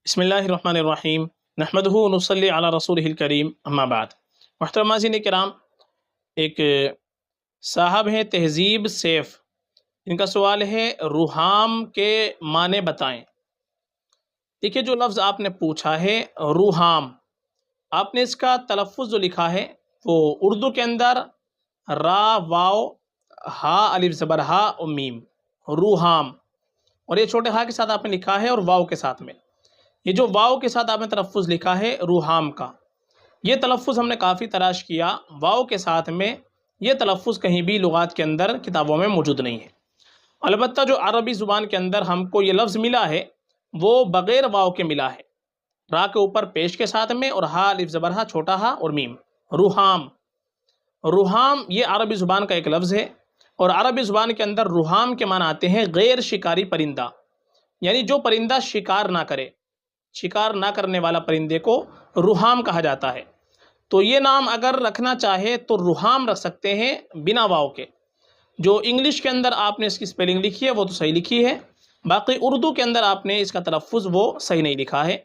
بسم اللہ الرحمن الرحیم نحمدہ ونصلی علی رسولہ الکریم اما بعد۔ محترم ناظرین کرام، ایک صاحب ہیں تہذیب سیف، ان کا سوال ہے روحام کے معنی بتائیں۔ دیکھیے جو لفظ آپ نے پوچھا ہے روحام، آپ نے اس کا تلفظ جو لکھا ہے وہ اردو کے اندر را واو ہا الف زبر ہا و میم، روحام، اور یہ چھوٹے ہا کے ساتھ آپ نے لکھا ہے اور واو کے ساتھ میں۔ یہ جو واو کے ساتھ آپ نے تلفظ لکھا ہے روحام کا، یہ تلفظ ہم نے کافی تلاش کیا، واو کے ساتھ میں یہ تلفظ کہیں بھی لغات کے اندر کتابوں میں موجود نہیں ہے۔ البتہ جو عربی زبان کے اندر ہم کو یہ لفظ ملا ہے وہ بغیر واو کے ملا ہے، را کے اوپر پیش کے ساتھ میں اور ہا الف زبر ہا چھوٹا ہا اور میم، روحام۔ روحام یہ عربی زبان کا ایک لفظ ہے، اور عربی زبان کے اندر روحام کے معنی آتے ہیں غیر شکاری پرندہ، یعنی جو پرندہ شکار نہ کرے، شکار نہ کرنے والا پرندے کو روحام کہا جاتا ہے۔ تو یہ نام اگر رکھنا چاہے تو روحام رکھ سکتے ہیں بنا واو کے۔ جو انگلش کے اندر آپ نے اس کی سپیلنگ لکھی ہے وہ تو صحیح لکھی ہے، باقی اردو کے اندر آپ نے اس کا تلفظ وہ صحیح نہیں لکھا ہے،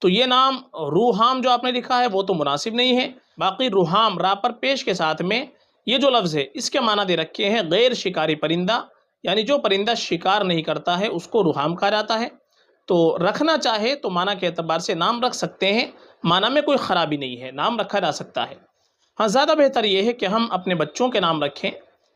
تو یہ نام روحام جو آپ نے لکھا ہے وہ تو مناسب نہیں ہے۔ باقی روحام را پر پیش کے ساتھ میں یہ جو لفظ ہے اس کے معنی دے رکھے ہیں غیر شکاری پرندہ، یعنی جو پرندہ شکار نہیں کرتا ہے اس کو روحام کہا جاتا ہے۔ تو رکھنا چاہے تو معنی کے اعتبار سے نام رکھ سکتے ہیں، معنی میں کوئی خرابی نہیں ہے، نام رکھا جا سکتا ہے۔ ہاں زیادہ بہتر یہ ہے کہ ہم اپنے بچوں کے نام رکھیں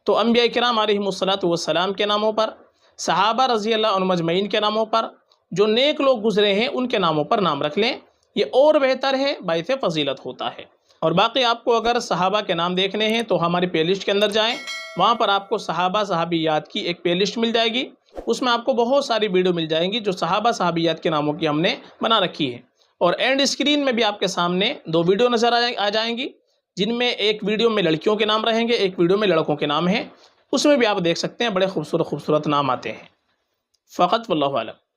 تو انبیاء کرام علیہم الصلاۃ والسلام کے ناموں پر، صحابہ رضی اللہ عنہم اجمعین کے ناموں پر، جو نیک لوگ گزرے ہیں ان کے ناموں پر نام رکھ لیں، یہ اور بہتر ہے، باعث فضیلت ہوتا ہے۔ اور باقی آپ کو اگر صحابہ کے نام دیکھنے ہیں تو ہماری پلے لسٹ کے اندر جائیں، وہاں پر آپ کو صحابہ صحابیات کی ایک پلے لسٹ مل جائے گی، اس میں آپ کو بہت ساری ویڈیو مل جائیں گی جو صحابہ صحابیات کے ناموں کی ہم نے بنا رکھی ہے۔ اور اینڈ اسکرین میں بھی آپ کے سامنے دو ویڈیو نظر آ جائیں گی، جن میں ایک ویڈیو میں لڑکیوں کے نام رہیں گے، ایک ویڈیو میں لڑکوں کے نام ہیں، اس میں بھی آپ دیکھ سکتے ہیں، بڑے خوبصورت خوبصورت نام آتے ہیں۔ فقط واللہ اعلم۔